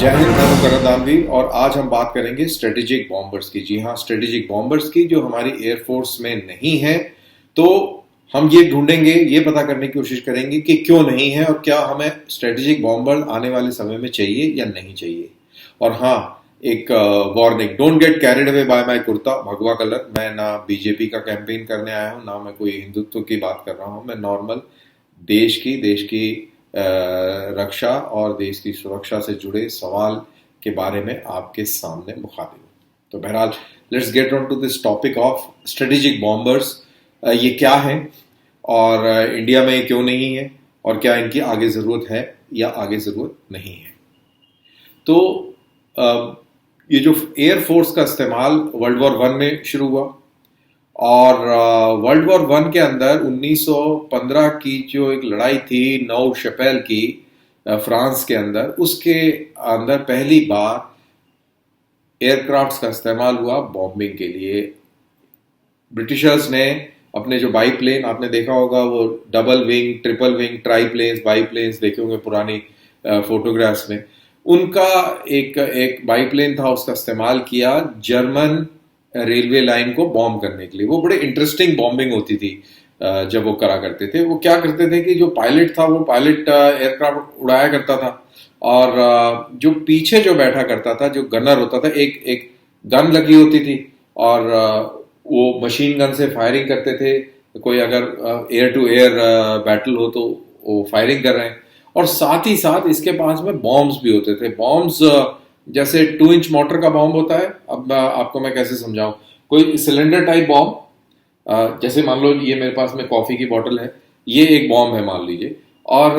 जय हिंद, मैं हूं करण दानवी और आज हम बात करेंगे स्ट्रेटेजिक बॉम्बर्स की। जी हाँ, स्ट्रेटेजिक बॉम्बर्स की जो हमारी एयरफोर्स में नहीं है। तो हम ये ढूंढेंगे, ये पता करने की कोशिश करेंगे कि क्यों नहीं है और क्या हमें स्ट्रेटेजिक बॉम्बर आने वाले समय में चाहिए या नहीं चाहिए। और हाँ, एक warning, don't get carried away by my kurta भगवा कलर। मैं ना बीजेपी का कैंपेन करने आया हूँ, ना मैं कोई हिंदुत्व की बात कर रहा हूँ। मैं नॉर्मल देश की रक्षा और देश की सुरक्षा से जुड़े सवाल के बारे में आपके सामने मुखातिब हूं। तो बहरहाल, let's get on to this topic of strategic bombers. ये क्या है और इंडिया में क्यों नहीं है और क्या इनकी आगे ज़रूरत है या आगे ज़रूरत नहीं है। तो ये जो एयरफोर्स का इस्तेमाल वर्ल्ड वॉर वन में शुरू हुआ और वर्ल्ड वॉर वन के अंदर 1915 की जो एक लड़ाई थी नौ शपेल की फ्रांस के अंदर, उसके अंदर पहली बार एयरक्राफ्ट्स का इस्तेमाल हुआ बॉम्बिंग के लिए। ब्रिटिशर्स ने अपने जो बाईप्लेन, आपने देखा होगा वो double wing, triple wing, triplanes, biplanes देखे होंगे पुरानी फोटोग्राफ्स में। उनका एक बाईप्लेन था, उसका इस्तेमाल किया जर्मन रेलवे लाइन को बॉम्ब करने के लिए। वो बड़े इंटरेस्टिंग बॉम्बिंग होती थी जब वो करा करते थे। वो क्या करते थे कि जो पायलट था वो पायलट एयरक्राफ्ट उड़ाया करता था और जो पीछे जो बैठा करता था, जो गनर होता था, एक गन लगी होती थी और वो मशीन गन से फायरिंग करते थे। कोई अगर एयर टू एयर बैटल हो तो वो फायरिंग कर रहे हैं और साथ ही साथ इसके पास में बॉम्ब्स भी होते थे। बॉम्ब्स जैसे 2 इंच मोटर का बॉम्ब होता है। अब आपको मैं कैसे समझाऊं, कोई सिलेंडर टाइप बॉम्ब, जैसे मान लो ये मेरे पास में कॉफी की बोतल है, ये एक बॉम्ब है मान लीजिए, और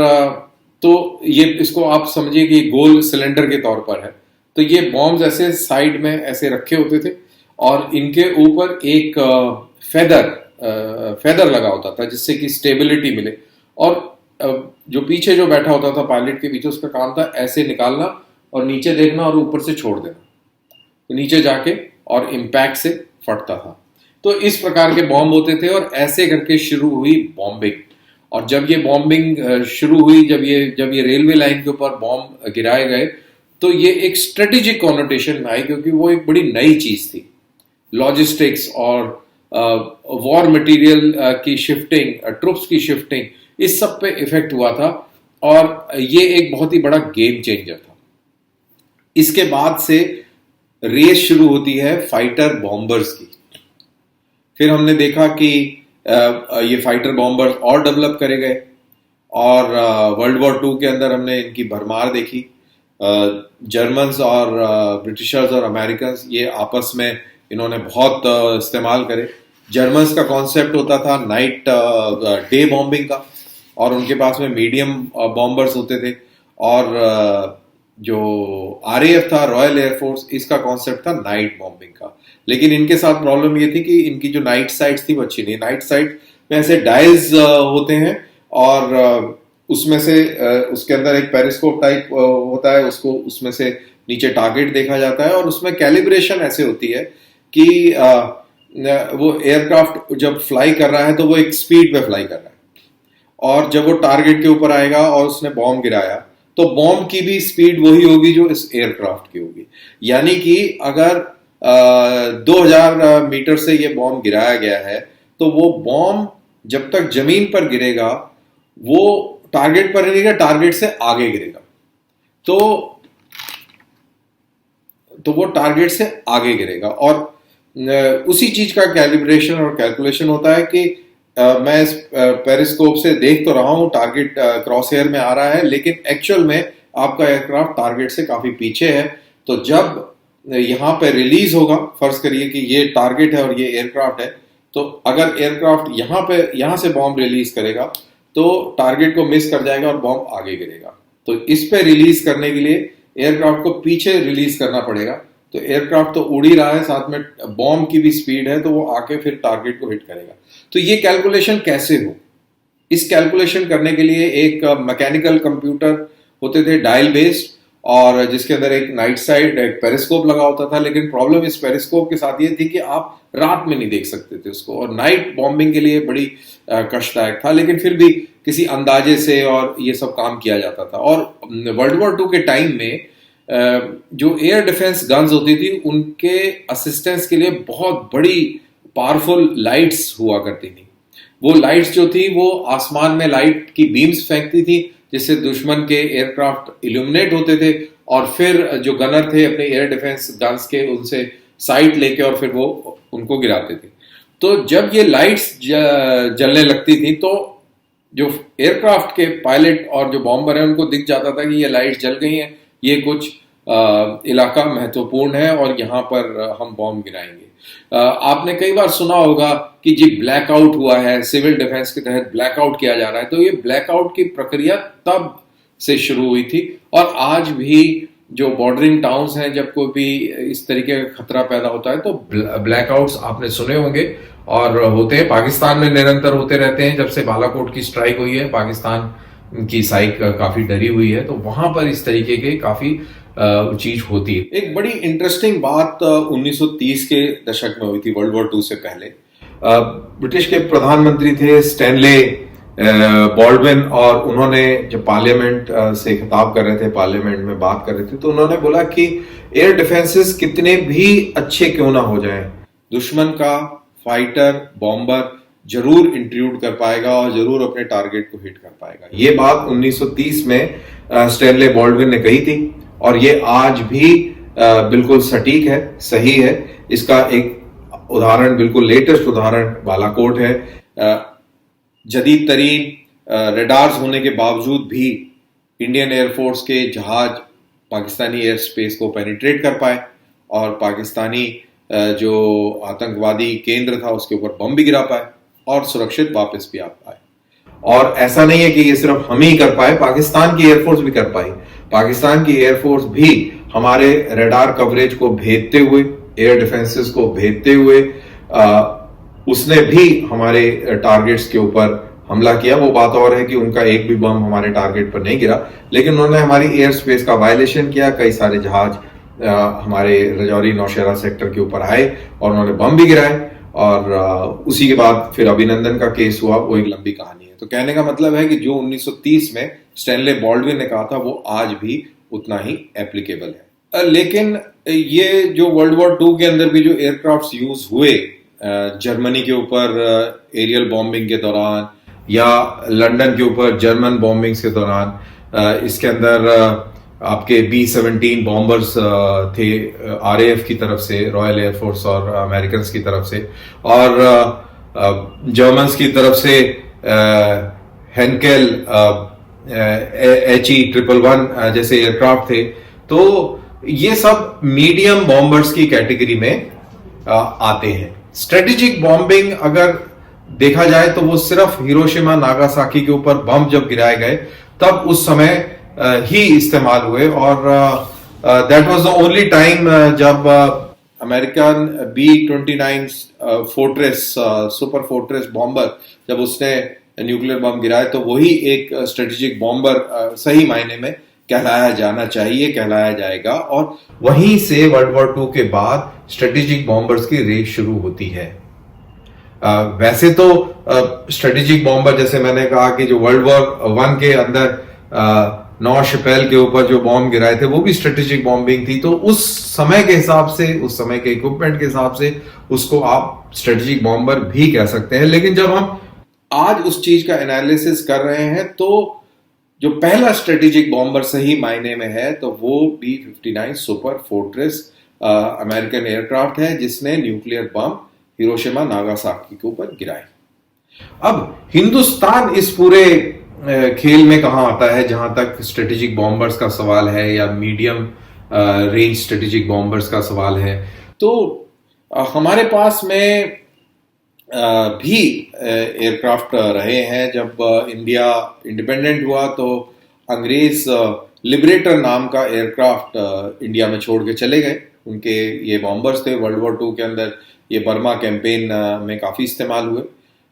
तो ये इसको आप समझिए कि गोल सिलेंडर के तौर पर है। तो ये बॉम्ब्स ऐसे साइड में ऐसे रखे होते थे और इनके ऊपर एक फेदर लगा होता था जिससे कि स्टेबिलिटी मिले। और जो पीछे जो बैठा होता था पायलट के पीछे, उसका काम था ऐसे निकालना और नीचे देखना और ऊपर से छोड़ देना, तो नीचे जाके और इम्पैक्ट से फटता था। तो इस प्रकार के बॉम्ब होते थे और ऐसे करके शुरू हुई बॉम्बिंग। और जब ये बॉम्बिंग शुरू हुई, जब ये रेलवे लाइन के ऊपर बॉम्ब गिराए गए, तो ये एक स्ट्रेटेजिक कॉनोटेशन में आई क्योंकि वो एक बड़ी नई चीज थी। लॉजिस्टिक्स और वॉर मटेरियल की शिफ्टिंग, ट्रुप्स की शिफ्टिंग, इस सब पे इफेक्ट हुआ था और ये एक बहुत ही बड़ा गेम चेंजर था। इसके बाद से रेस शुरू होती है फाइटर बॉम्बर्स की। फिर हमने देखा कि ये फाइटर बॉम्बर्स और डेवलप करे गए और वर्ल्ड वॉर टू के अंदर हमने इनकी भरमार देखी। जर्मन्स और ब्रिटिशर्स और अमेरिकन ये आपस में इन्होंने बहुत इस्तेमाल करे। जर्मन्स का कॉन्सेप्ट होता था नाइट डे बॉम्बिंग का और उनके पास में मीडियम बॉम्बर्स होते थे। और जो आरएएफ था, रॉयल एयरफोर्स, इसका कॉन्सेप्ट था नाइट बॉम्बिंग का। लेकिन इनके साथ प्रॉब्लम ये थी कि इनकी जो नाइट साइट्स थी वो अच्छी नहीं। नाइट साइट में ऐसे डायल्स होते हैं और उसमें से उसके अंदर एक पेरिस्कोप टाइप होता है, उसको उसमें से नीचे टारगेट देखा जाता है और उसमें कैलिब्रेशन ऐसे होती है कि वो एयरक्राफ्ट जब फ्लाई कर रहा है तो वो एक स्पीड पे फ्लाई कर रहा है और जब वो टारगेट के ऊपर आएगा और उसने बॉम्ब गिराया तो बॉम्ब की भी स्पीड वही होगी जो इस एयरक्राफ्ट की होगी। यानी कि अगर 2000 मीटर से ये बॉम्ब गिराया गया है तो वो बॉम्ब जब तक जमीन पर गिरेगा वो टारगेट पर गिरेगा, टारगेट से आगे गिरेगा। तो वो टारगेट से आगे गिरेगा और उसी चीज का कैलिब्रेशन और कैलकुलेशन होता है कि मैं इस पेरिस्कोप से देख तो रहा हूं टारगेट क्रॉस एयर में आ रहा है, लेकिन एक्चुअल में आपका एयरक्राफ्ट टारगेट से काफी पीछे है। तो जब यहां पे रिलीज होगा, फर्ज करिए कि ये टारगेट है और ये एयरक्राफ्ट है, तो अगर एयरक्राफ्ट यहां से बॉम्ब रिलीज करेगा तो टारगेट को मिस कर जाएगा और बॉम्ब आगे गिरेगा। तो इस पे रिलीज करने के लिए एयरक्राफ्ट को पीछे रिलीज करना पड़ेगा। तो एयरक्राफ्ट तो उड़ ही रहा है, साथ में बॉम्ब की भी स्पीड है, तो वो आके फिर टारगेट को हिट करेगा। तो ये कैलकुलेशन कैसे हो, इस कैलकुलेशन करने के लिए एक मैकेनिकल कंप्यूटर होते थे डायल बेस्ड, और जिसके अंदर एक नाइट साइड एक पेरिस्कोप लगा होता था। लेकिन प्रॉब्लम इस पेरिस्कोप के साथ ये थी कि आप रात में नहीं देख सकते थे उसको, और नाइट बॉम्बिंग के लिए बड़ी कष्टदायक था, लेकिन फिर भी किसी अंदाजे से और ये सब काम किया जाता था। और वर्ल्ड वॉर 2 के टाइम में जो एयर डिफेंस गन्स होती थी उनके असिस्टेंस के लिए बहुत बड़ी पावरफुल लाइट्स हुआ करती थी। वो लाइट्स जो थी वो आसमान में लाइट की बीम्स फेंकती थी जिससे दुश्मन के एयरक्राफ्ट इल्यूमिनेट होते थे, और फिर जो गनर थे अपने एयर डिफेंस गन्स के उनसे साइट लेके और फिर वो उनको गिराते थे। तो जब ये लाइट्स जलने लगती थी तो जो एयरक्राफ्ट के पायलट और जो बॉम्बर है उनको दिख जाता था कि ये लाइट्स जल गई हैं, ये कुछ इलाका महत्वपूर्ण है और यहाँ पर हम बॉम्ब गिराएंगे। आपने कई बार सुना होगा कि जी ब्लैकआउट हुआ है, सिविल डिफेंस के तहत ब्लैकआउट किया जा रहा है। तो ये ब्लैकआउट की प्रक्रिया तब से शुरू हुई थी और आज भी जो बॉर्डरिंग टाउन्स हैं जब कोई भी इस तरीके का खतरा पैदा होता है तो ब्लैकआउट्स आपने सुने होंगे और होते हैं। पाकिस्तान में निरंतर होते रहते हैं। जब से बालाकोट की स्ट्राइक हुई है पाकिस्तान की साइक काफी डरी हुई है, तो वहां पर इस तरीके के काफी चीज होती है। एक बड़ी इंटरेस्टिंग बात 1930 के दशक में हुई थी, वर्ल्ड वॉर II से पहले। ब्रिटिश के प्रधानमंत्री थे स्टैनले बॉल्डविन, और उन्होंने जब पार्लियामेंट से खिताब कर रहे थे, पार्लियामेंट में बात कर रहे थे, तो उन्होंने बोला कि एयर डिफेंसेस कितने भी अच्छे क्यों ना हो जाएं, दुश्मन का फाइटर बॉम्बर जरूर इंट्रूड कर पाएगा और जरूर अपने टारगेट को हिट कर पाएगा। ये बात 1930 में स्टैनले बॉल्डविन ने कही थी और ये आज भी बिल्कुल सटीक है, सही है। इसका एक उदाहरण, बिल्कुल लेटेस्ट उदाहरण बालाकोट है। जदीद तरीन रेडार्स होने के बावजूद भी इंडियन एयरफोर्स के जहाज पाकिस्तानी एयर स्पेस को पेनिट्रेट कर पाए और पाकिस्तानी जो आतंकवादी केंद्र था उसके ऊपर बम भी गिरा पाए और सुरक्षित वापस भी आ पाए। और ऐसा नहीं है कि ये सिर्फ हम ही कर पाए, पाकिस्तान की एयरफोर्स भी कर पाई। पाकिस्तान की एयरफोर्स भी हमारे रडार कवरेज को भेदते हुए, एयर डिफेंसेस को भेदते हुए उसने भी हमारे टारगेट्स के ऊपर हमला किया। वो बात और है कि उनका एक भी बम हमारे टारगेट पर नहीं गिरा, लेकिन उन्होंने हमारी एयर स्पेस का वायलेशन किया। कई सारे जहाज हमारे रजौरी नौशहरा सेक्टर के ऊपर आए और उन्होंने बम भी गिराए और उसी के बाद फिर अभिनंदन का केस हुआ। वो एक लंबी कहानी है। तो कहने का मतलब है कि जो 1930 में स्टैनले बॉल्डविन ने कहा था वो आज भी उतना ही एप्लीकेबल है। लेकिन ये जो वर्ल्ड वॉर II के अंदर भी जो एयरक्राफ्ट यूज हुए जर्मनी के ऊपर एरियल बॉम्बिंग के दौरान या लंदन के ऊपर जर्मन बॉम्बिंग्स के दौरान, इसके अंदर आपके B-17 बॉम्बर्स थे RAF की तरफ से, रॉयल एयरफोर्स और अमेरिकन की तरफ से, और जर्मन्स की तरफ से हेनकेल HE-111 जैसे एयरक्राफ्ट थे। तो ये सब मीडियम बॉम्बर्स की कैटेगरी में आते हैं। स्ट्रेटेजिक बॉम्बिंग अगर देखा जाए तो वो सिर्फ हिरोशिमा नागासाकी के ऊपर बम जब गिराए गए तब उस समय ही इस्तेमाल हुए, और that was the only time जब American B-29 fortress super fortress bomber जब उसने न्यूक्लियर बम गिराए, तो वही एक स्ट्रेटेजिक बॉम्बर सही मायने में कहलाया जाना चाहिए, कहलाया जाएगा। और वहीं से वर्ल्ड वॉर II के बाद स्ट्रेटेजिक बॉम्बर्स की रेस शुरू होती है। वैसे तो स्ट्रेटेजिक बॉम्बर, जैसे मैंने कहा कि जो वर्ल्ड वॉर I के अंदर 9 शिपेल के ऊपर जो बॉम्ब गिराए थे वो भी स्ट्रेटेजिक बॉम्बिंग थी। तो उस समय के हिसाब से, उस समय के इक्विपमेंट के हिसाब से उसको आप स्ट्रेटेजिक बॉम्बर भी कह सकते हैं। लेकिन जब हम आज उस चीज का एनालिसिस कर रहे हैं तो जो पहला स्ट्रेटेजिक बॉम्बर सही मायने में है तो वो B-59 super fortress American aircraft है जिसने न्यूक्लियर बम हिरोशिमा नागासाकी के ऊपर गिराए। अब हिंदुस्तान इस पूरे खेल में कहां आता है जहां तक स्ट्रेटेजिक बॉम्बर्स का सवाल है या मीडियम रेंज स्ट्रेटेजिक बॉम्बर्स का सवाल है। तो हमारे पास में भी एयरक्राफ्ट रहे हैं। जब इंडिया इंडिपेंडेंट हुआ तो अंग्रेज लिबरेटर नाम का एयरक्राफ्ट इंडिया में छोड़ के चले गए। उनके ये बॉम्बर्स थे। वर्ल्ड वॉर II के अंदर ये बर्मा कैंपेन में काफी इस्तेमाल हुए।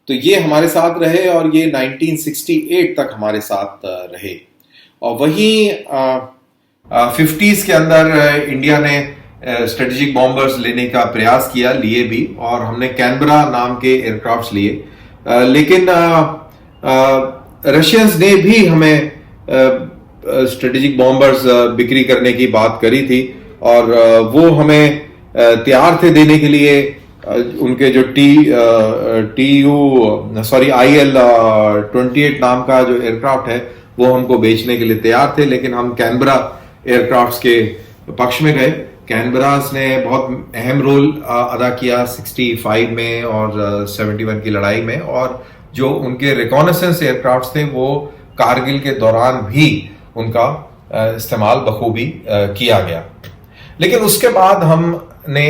तो ये हमारे साथ रहे और ये 1968 तक हमारे साथ रहे। और वहीं 50s के अंदर इंडिया ने स्ट्रेटेजिक बॉम्बर्स लेने का प्रयास किया, लिए भी, और हमने कैनबरा नाम के एयरक्राफ्ट्स लिए। लेकिन रशियंस ने भी हमें स्ट्रेटेजिक बॉम्बर्स बिक्री करने की बात करी थी और वो हमें तैयार थे देने के लिए। उनके जो IL-28 नाम का जो एयरक्राफ्ट है वो हमको बेचने के लिए तैयार थे, लेकिन हम कैनबरा एयरक्राफ्ट्स के पक्ष में गए। कैनबरास ने बहुत अहम रोल अदा किया 65 में और 71 की लड़ाई में, और जो उनके रिकॉनेसेंस एयरक्राफ्ट्स थे वो कारगिल के दौरान भी उनका इस्तेमाल बखूबी किया गया। लेकिन उसके बाद हमने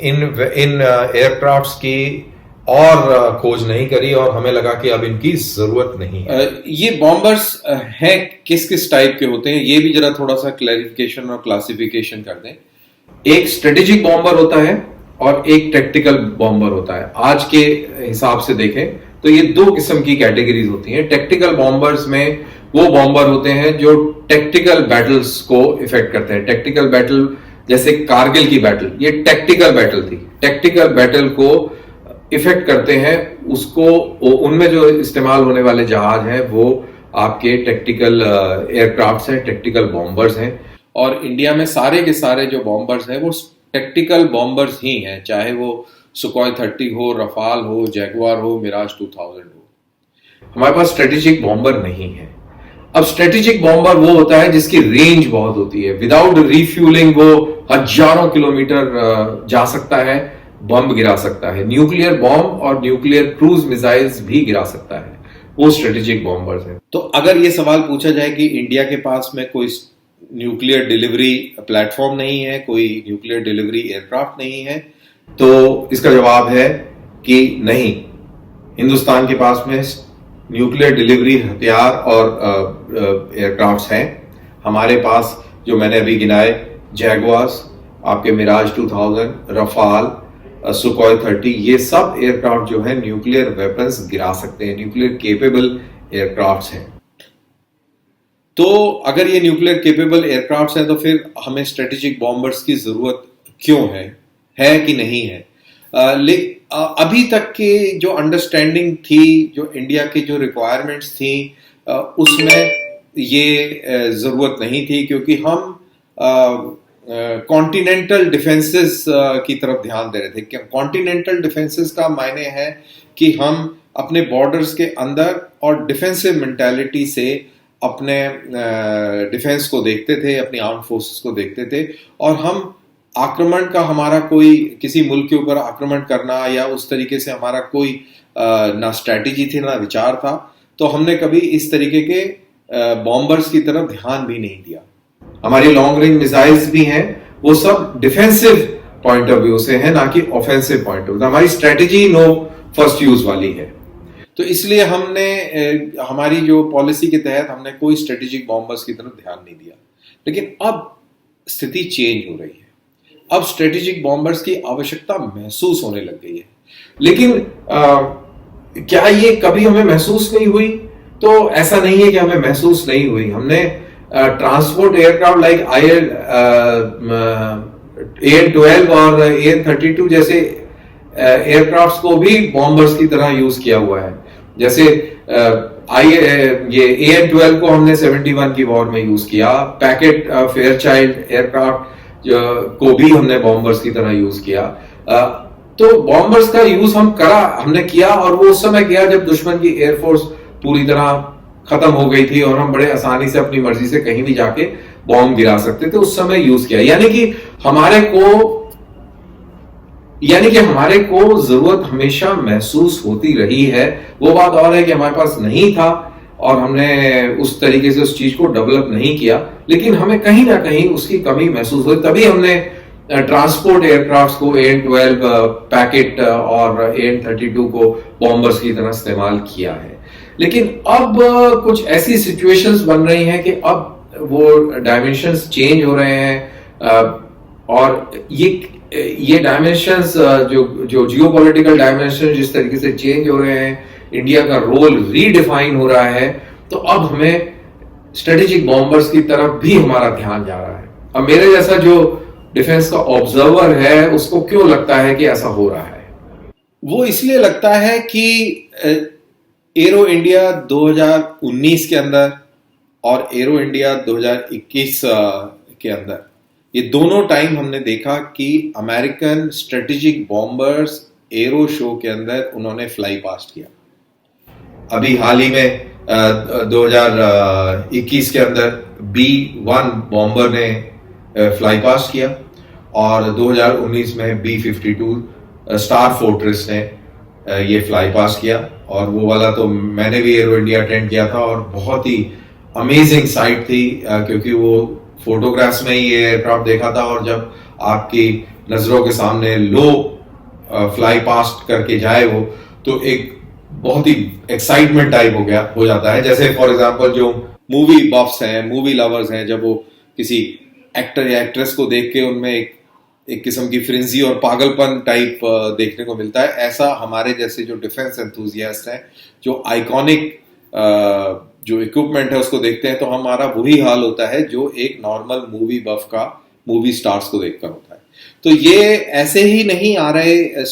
इन एयरक्राफ्ट्स की और खोज नहीं करी और हमें लगा कि अब इनकी जरूरत नहीं है। ये बॉम्बर्स हैं किस किस टाइप के होते हैं, ये भी जरा थोड़ा सा क्लैरिफिकेशन और क्लासिफिकेशन कर दें। एक स्ट्रेटेजिक बॉम्बर होता है और एक टैक्टिकल बॉम्बर होता है। आज के हिसाब से देखें तो ये दो किस्म की कैटेगरीज होती हैं। टैक्टिकल बॉम्बर्स में वो बॉम्बर होते हैं जो टैक्टिकल बैटल्स को इफेक्ट करते हैं। टैक्टिकल बैटल जैसे कारगिल की बैटल, ये टैक्टिकल बैटल थी। टैक्टिकल बैटल को इफेक्ट करते हैं, उसको उनमें जो इस्तेमाल होने वाले जहाज हैं वो आपके टैक्टिकल एयरक्राफ्ट्स हैं, टैक्टिकल बॉम्बर्स हैं। और इंडिया में सारे के सारे जो बॉम्बर्स हैं वो टैक्टिकल बॉम्बर्स ही हैं, चाहे वो सुखोई 30 हो, रफाल हो, जैगुआर हो, मिराज 2000 हो। हमारे पास स्ट्रेटेजिक बॉम्बर नहीं है। अब स्ट्रेटेजिक बॉम्बर वो होता है जिसकी रेंज बहुत होती है, विदाउट रिफ्यूलिंग वो हजारों किलोमीटर जा सकता है, बम गिरा सकता है, न्यूक्लियर बॉम्ब और न्यूक्लियर क्रूज मिसाइल्स भी गिरा सकता है, वो स्ट्रेटेजिक बॉम्बर्स हैं। तो अगर ये सवाल पूछा जाए कि इंडिया के पास में कोई न्यूक्लियर डिलीवरी प्लेटफॉर्म नहीं है, कोई न्यूक्लियर डिलीवरी एयरक्राफ्ट नहीं है, तो इसका जवाब है कि नहीं। हिंदुस्तान के पास में न्यूक्लियर डिलीवरी हथियार और एयरक्राफ्ट्स हैं। हमारे पास जो मैंने अभी गिनाए, जैगुआर्स, आपके मिराज 2000, रफाल, सुखोई 30, ये सब एयरक्राफ्ट जो है न्यूक्लियर वेपन्स गिरा सकते हैं, न्यूक्लियर केपेबल एयरक्राफ्ट्स हैं। तो अगर ये न्यूक्लियर केपेबल एयरक्राफ्ट्स हैं तो फिर हमें स्ट्रेटेजिक बॉम्बर्स की जरूरत क्यों है कि नहीं है? अभी तक की जो अंडरस्टैंडिंग थी, जो इंडिया की जो रिक्वायरमेंट्स थी, उसमें ये जरूरत नहीं थी, क्योंकि हम कॉन्टिनेंटल डिफेंसेस की तरफ ध्यान दे रहे थे। कॉन्टिनेंटल डिफेंसेस का मायने है कि हम अपने बॉर्डर्स के अंदर और डिफेंसिव मेंटालिटी से अपने डिफेंस को देखते थे, अपनी आर्म फोर्सेस को देखते थे, और हम आक्रमण का हमारा कोई किसी मुल्क के ऊपर आक्रमण करना या उस तरीके से हमारा कोई ना स्ट्रैटेजी थी ना विचार था, तो हमने कभी इस तरीके के बॉम्बर्स की तरफ ध्यान भी नहीं दिया। हमारी लॉन्ग रेंज मिसाइल्स भी हैं, वो सब डिफेंसिव पॉइंट ऑफ व्यू से है, ना कि ऑफेंसिव पॉइंट ऑफ व्यू। हमारी स्ट्रैटेजी नो फर्स्ट यूज वाली है, तो इसलिए हमने हमारी जो पॉलिसी के तहत हमने कोई स्ट्रेटेजिक बॉम्बर्स की तरफ ध्यान नहीं दिया। लेकिन अब स्थिति चेंज हो रही है, अब स्ट्रेटेजिक बॉम्बर्स की आवश्यकता महसूस होने लग गई है। लेकिन क्या ये कभी हमें महसूस नहीं हुई? तो ऐसा नहीं है कि हमें महसूस नहीं हुई। हमने ट्रांसपोर्ट एयरक्राफ्ट लाइक AN-12 और AN-32 जैसे एयरक्राफ्ट्स को भी बॉम्बर्स की तरह यूज किया हुआ है। जैसे ये AN-12 को हमने 71 की वॉर में यूज किया। पैकेट फेयरचाइल्ड एयरक्राफ्ट को भी हमने बॉम्बर्स की तरह यूज किया। तो बॉम्बर्स का यूज हमने किया, और वो उस समय किया जब दुश्मन की एयरफोर्स पूरी तरह खत्म हो गई थी और हम बड़े आसानी से अपनी मर्जी से कहीं भी जाके बॉम्ब गिरा सकते थे। उस समय यूज किया, यानी कि हमारे को जरूरत हमेशा महसूस होती रही है। वो बात और है कि हमारे पास नहीं था और हमने उस तरीके से उस चीज को डेवलप नहीं किया, लेकिन हमें कहीं ना कहीं उसकी कमी महसूस हुई। तभी हमने ट्रांसपोर्ट एयरक्राफ्ट को AN-12 पैकेट और AN-32 को बॉम्बर्स की तरह इस्तेमाल किया है। लेकिन अब कुछ ऐसी सिचुएशंस बन रही हैं कि अब वो डायमेंशंस चेंज हो रहे हैं, और ये डायमेंशंस जो जियोपॉलिटिकल डायमेंशन जिस तरीके से चेंज हो रहे हैं, इंडिया का रोल रीडिफाइन हो रहा है, तो अब हमें स्ट्रेटेजिक बॉम्बर्स की तरफ भी हमारा ध्यान जा रहा है। अब मेरे जैसा जो डिफेंस का ऑब्जर्वर है, उसको क्यों लगता है कि ऐसा हो रहा है? वो इसलिए लगता है कि एरो इंडिया 2019 के अंदर और एरो इंडिया 2021 के अंदर, ये दोनों टाइम हमने देखा कि American strategic bombers arrow show के अंदर उन्होंने फ्लाई पास्ट किया। अभी हाल ही में 2021 के अंदर B-1 बॉम्बर ने फ्लाई पास्ट किया और 2019 में B-52 स्टार फोर्ट्रेस ने ये फ्लाई पास्ट किया। और वो वाला तो मैंने भी एरो इंडिया अटेंड किया था और बहुत ही अमेजिंग साइट थी, क्योंकि वो फोटोग्राफ्स में ही ये एयरक्राफ्ट देखा था और जब आपकी नजरों के सामने लो फ्लाई पास्ट करके जाए वो, तो एक बहुत ही एक्साइटमेंट टाइप हो जाता है। जैसे फॉर एग्जांपल जो मूवी बफ्स हैं, मूवी लवर्स हैं, जब वो किसी एक्टर या एक्ट्रेस को देख के उनमें एक किस्म की फ्रेंजी और पागलपन टाइप देखने को मिलता है, ऐसा हमारे जैसे जो डिफेंस एंथुजियास्ट हैं, जो आइकॉनिक जो इक्विपमेंट है उसको देखते हैं, तो हमारा वही हाल होता है जो एक नॉर्मल मूवी बफ का मूवी स्टार्स को देखकर होता है। तो ये ऐसे ही नहीं आ रहे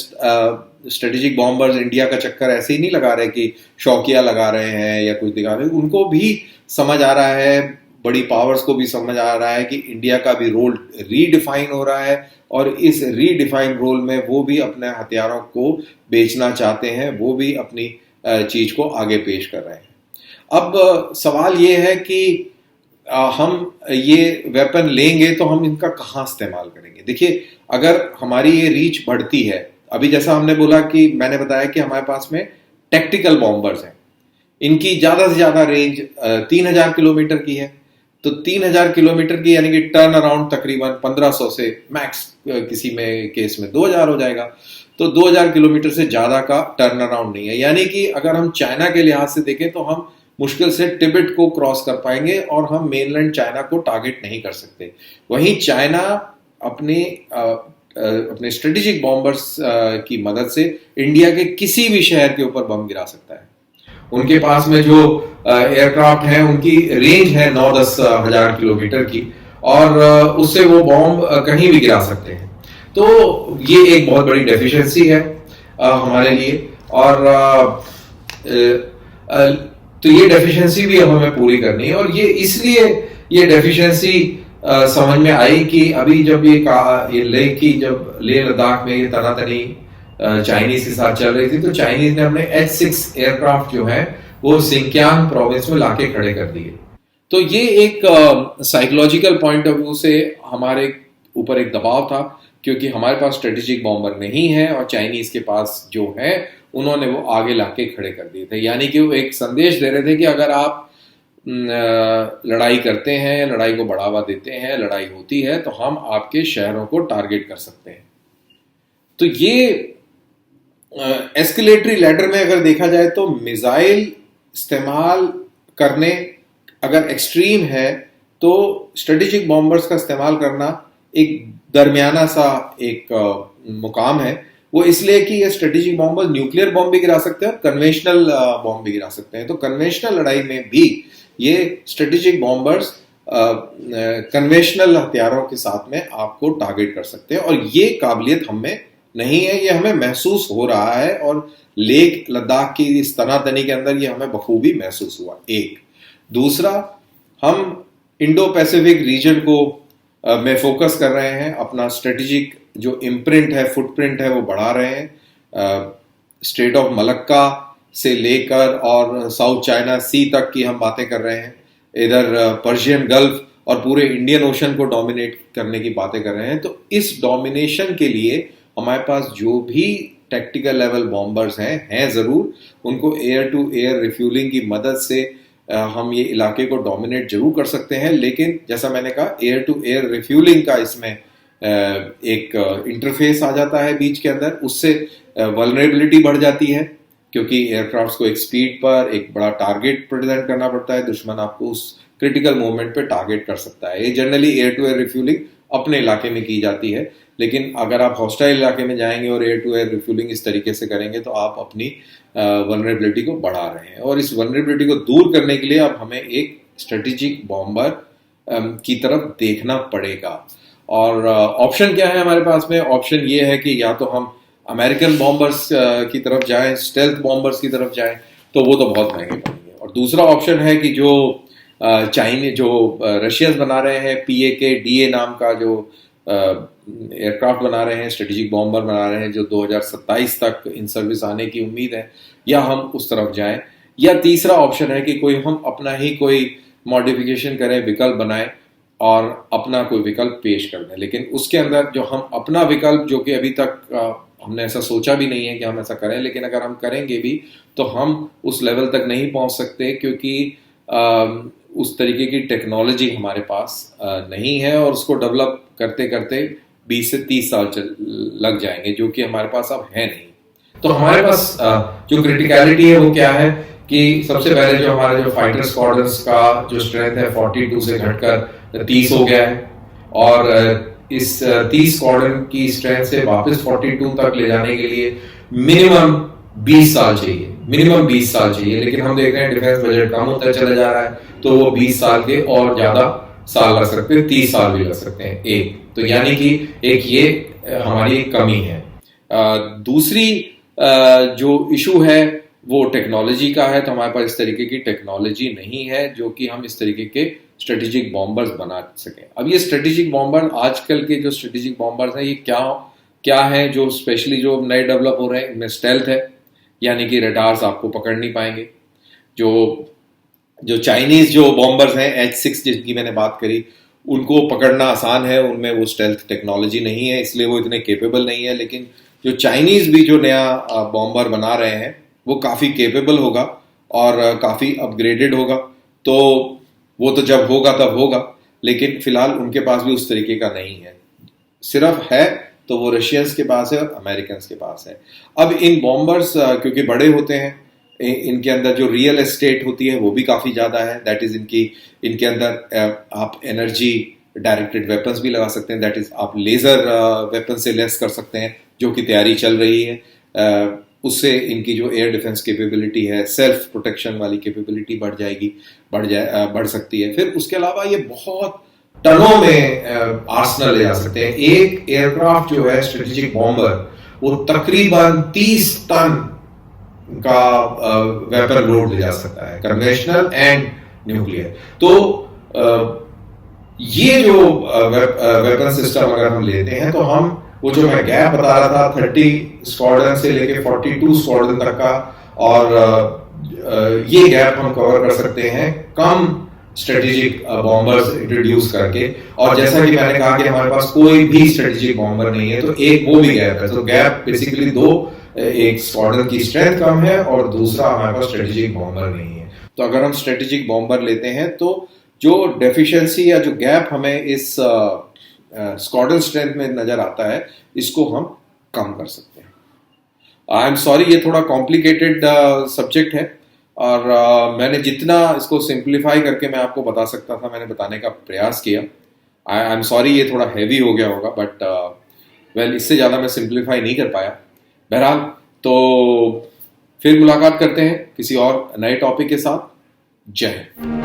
स्ट्रेटेजिक बॉम्बर्स, इंडिया का चक्कर ऐसे ही नहीं लगा रहे कि शौकिया लगा रहे हैं या कुछ दिखा रहे हैं। उनको भी समझ आ रहा है, बड़ी पावर्स को भी समझ आ रहा है कि इंडिया का भी रोल रीडिफाइन हो रहा है और इस रीडिफाइन रोल में वो भी अपने हथियारों को बेचना चाहते हैं, वो भी अपनी चीज को आगे पेश कर रहे हैं। अब सवाल ये है कि हम ये वेपन लेंगे तो हम इनका कहाँ इस्तेमाल करेंगे। देखिए, अगर हमारी ये रीच बढ़ती है, अभी जैसा हमने बोला कि मैंने बताया कि हमारे पास में टैक्टिकल बॉम्बर्स हैं, इनकी ज्यादा से ज्यादा रेंज 3000 किलोमीटर की है। तो 3000 किलोमीटर की यानी कि टर्न अराउंड तकरीबन 1500 से मैक्स किसी में केस में 2000 हो जाएगा। तो 2000 किलोमीटर से ज्यादा का टर्न अराउंड नहीं है, यानी कि अगर हम चाइना के लिहाज से देखें तो हम मुश्किल से तिब्बत को क्रॉस कर पाएंगे और हम मेनलैंड चाइना को टारगेट नहीं कर सकते। वहीं चाइना अपने स्ट्रेटेजिक बॉम्बर्स की मदद से इंडिया के किसी भी शहर के ऊपर बम गिरा सकता है। उनके पास में जो एयरक्राफ्ट है उनकी रेंज है 9-10 हजार किलोमीटर की और उससे वो बॉम्ब कहीं भी गिरा सकते हैं। तो ये एक बहुत बड़ी डेफिशिएंसी है हमारे लिए और तो ये डेफिशिएंसी भी अब हमें पूरी करनी है। और ये इसलिए ये डेफिशिएंसी समझ में आई कि अभी जब ये लेह लद्दाख में ये तनातनी चाइनीज के साथ चल रही थी, तो चाइनीज ने अपने H-6 एयरक्राफ्ट जो है वो सिंकियांग प्रोविंस में लाके खड़े कर दिए। तो ये एक साइकोलॉजिकल पॉइंट ऑफ व्यू से हमारे ऊपर एक दबाव था, क्योंकि हमारे पास स्ट्रेटेजिक बॉम्बर नहीं है और चाइनीज के पास जो है उन्होंने वो आगे लाके खड़े कर दिए थे। यानी कि वो एक संदेश दे रहे थे कि अगर आप लड़ाई करते हैं, लड़ाई को बढ़ावा देते हैं, लड़ाई होती है, तो हम आपके शहरों को टारगेट कर सकते हैं। तो ये एस्केलेटरी लैडर में अगर देखा जाए तो मिसाइल इस्तेमाल करने अगर एक्सट्रीम है तो स्ट्रेटेजिक बॉम्बर्स का इस्तेमाल करना एक दरमियाना सा एक मुकाम है। वो इसलिए कि ये स्ट्रेटेजिक बॉम्बर्स न्यूक्लियर बॉम्ब भी गिरा सकते हैं और कन्वेंशनल बॉम्ब भी गिरा सकते हैं। तो कन्वेंशनल लड़ाई में भी ये स्ट्रेटेजिक बॉम्बर्स कन्वेंशनल हथियारों के साथ में आपको टारगेट कर सकते हैं और ये काबिलियत हमें नहीं है, ये हमें महसूस हो रहा है और लेह लद्दाख की इस तनातनी के अंदर ये हमें बखूबी महसूस हुआ। एक दूसरा, हम इंडो पैसिफिक रीजन को में फोकस कर रहे हैं, अपना स्ट्रेटेजिक जो इम्प्रिंट है, फुटप्रिंट है, वो बढ़ा रहे हैं। स्ट्रेट ऑफ मलक्का से लेकर और साउथ चाइना सी तक की हम बातें कर रहे हैं, इधर पर्शियन गल्फ और पूरे इंडियन ओशन को डोमिनेट करने की बातें कर रहे हैं। तो इस डोमिनेशन के लिए हमारे पास जो भी टैक्टिकल लेवल बॉम्बर्स हैं जरूर, उनको एयर टू एयर रिफ्यूलिंग की मदद से हम ये इलाके को डोमिनेट जरूर कर सकते हैं। लेकिन जैसा मैंने कहा, एयर टू एयर रिफ्यूलिंग का इसमें एक इंटरफेस आ जाता है बीच के अंदर, उससे वल्नरेबिलिटी बढ़ जाती है, क्योंकि एयरक्राफ्ट्स को एक स्पीड पर एक बड़ा टारगेट प्रेजेंट करना पड़ता है। दुश्मन आपको उस क्रिटिकल मोमेंट पे टारगेट कर सकता है। ये generally air to air refuelling अपने इलाके में की जाती है, लेकिन अगर आप हॉस्टाइल इलाके में जाएंगे और एयर टू एयर रिफ्यूलिंग इस तरीके से करेंगे तो आप अपनी वल्नरेबिलिटी को बढ़ा रहे हैं। और इस वल्नरेबिलिटी को दूर करने के लिए अब हमें एक स्ट्रेटेजिक बॉम्बर की तरफ देखना पड़ेगा। और ऑप्शन क्या है हमारे पास में? ऑप्शन ये है कि या तो हम अमेरिकन बॉम्बर्स की तरफ जाएं, स्टेल्थ बॉम्बर्स की तरफ जाएं, तो वो तो बहुत महंगे पड़ेंगे। और दूसरा ऑप्शन है कि जो चाइनीज जो रशियंस बना रहे हैं PAK-DA नाम का जो एयरक्राफ्ट बना रहे हैं, स्ट्रेटेजिक बॉम्बर बना रहे हैं जो 2027 तक इन सर्विस आने की उम्मीद है, या हम उस तरफ जाएं, या तीसरा ऑप्शन है कि कोई हम अपना ही कोई मॉडिफिकेशन करें, विकल्प बनाएं और अपना कोई विकल्प पेश कर दें। लेकिन उसके अंदर जो हम अपना विकल्प, जो कि अभी तक हमने ऐसा सोचा भी नहीं है कि हम ऐसा करें, लेकिन अगर हम करेंगे भी तो हम उस लेवल तक नहीं पहुंच सकते, क्योंकि उस तरीके की टेक्नोलॉजी हमारे पास नहीं है, और उसको डेवलप करते करते 20 से 30 साल लग जाएंगे, जो कि हमारे पास अब है नहीं। तो हमारे पास जो क्रिटिकलिटी है वो क्या है कि सबसे पहले जो हमारे जो फाइटर स्क्वाड्रन्स का जो स्ट्रेंथ है 42 से घटकर 30 हो गया है, और इस 30 स्क्वाड्रन की स्ट्रेंथ से वापस 42 तक ले जाने के लिए मिनिमम 20 साल चाहिए, मिनिमम 20 साल चाहिए। लेकिन हम देख रहे हैं डिफेंस बजट कम होता चला जा रहा है, तो वो 20 साल के और ज्यादा साल लग सकते हैं, 30 साल भी लग सकते हैं एक। तो यानी कि एक ये हमारी कमी है। दूसरी जो इशू है वो टेक्नोलॉजी का है। तो हमारे पास इस तरीके की टेक्नोलॉजी नहीं है जो कि हम इस तरीके के स्ट्रेटेजिक बॉम्बर्स बना सकें। अब ये स्ट्रेटेजिक बॉम्बर, आजकल के जो स्ट्रेटेजिक बॉम्बर्स हैं, ये क्या है जो स्पेशली जो नए डेवलप हो रहे हैं, इनमें स्टेल्थ है, यानी कि रडार्स आपको पकड़ नहीं पाएंगे। जो चाइनीज जो बॉम्बर्स हैं H-6 जिनकी मैंने बात करी, उनको पकड़ना आसान है, उनमें वो स्टेल्थ टेक्नोलॉजी नहीं है, इसलिए वो इतने केपेबल नहीं है। लेकिन जो चाइनीज भी जो नया बॉम्बर बना रहे हैं वो काफ़ी केपेबल होगा और काफ़ी अपग्रेडेड होगा। तो वो तो जब होगा तब होगा, लेकिन फिलहाल उनके पास भी उस तरीके का नहीं है। सिर्फ है तो वो रशियंस के पास है और अमेरिकन्स के पास है। अब इन बॉम्बर्स क्योंकि बड़े होते हैं, इनके अंदर जो रियल एस्टेट होती है वो भी काफ़ी ज़्यादा है। दैट इज़ इनके अंदर आप एनर्जी डायरेक्टेड वेपन्स भी लगा सकते हैं, दैट इज़ आप लेज़र वेपन से लेस कर सकते हैं, जो कि तैयारी चल रही है। उससे इनकी जो एयर डिफेंस कैपेबिलिटी है, सेल्फ प्रोटेक्शन वाली कैपेबिलिटी बढ़ सकती है। फिर उसके अलावा ये बहुत टनों में आर्सनल ले जा सकते हैं। एक एयरक्राफ्ट जो है स्ट्रेटेजिक बॉम्बर, वो तकरीबन 30 टन का वेपन लोड ले जा सकता है, कन्वेंशनल एंड न्यूक्लियर। तो ये जो वेपन सिस्टम अगर हम लेते हैं, तो हम वो जो मैं गैप बता रहा था 30 स्क्वाड्रन से लेके 42 स्क्वाड्रन तक का, और ये गैप हम कवर कर सकते हैं कम स्ट्रेटेजिक बॉम्बर्स इंट्रोड्यूस करके। और जैसा कि मैंने कहा कि हमारे पास कोई भी स्ट्रेटेजिक बॉम्बर नहीं है, तो एक वो भी गैप है। तो गैप बेसिकली दो, एक स्क्वाड्रन की स्ट्रेंथ कम है और दूसरा हमारे पास स्ट्रेटेजिक बॉम्बर नहीं है। तो अगर हम स्ट्रेटेजिक बॉम्बर लेते हैं तो जो डेफिशिएंसी या जो गैप हमें इस स्क्वाड्रन स्ट्रेंथ में नजर आता है, इसको हम कम कर सकते हैं। आई एम सॉरी, ये थोड़ा कॉम्प्लिकेटेड सब्जेक्ट है, और मैंने जितना इसको सिंप्लीफाई करके मैं आपको बता सकता था, मैंने बताने का प्रयास किया। आई एम सॉरी, ये थोड़ा हैवी हो गया होगा, बट वेल इससे ज़्यादा मैं सिंप्लीफाई नहीं कर पाया। बहरहाल, तो फिर मुलाकात करते हैं किसी और नए टॉपिक के साथ। जय हिंद।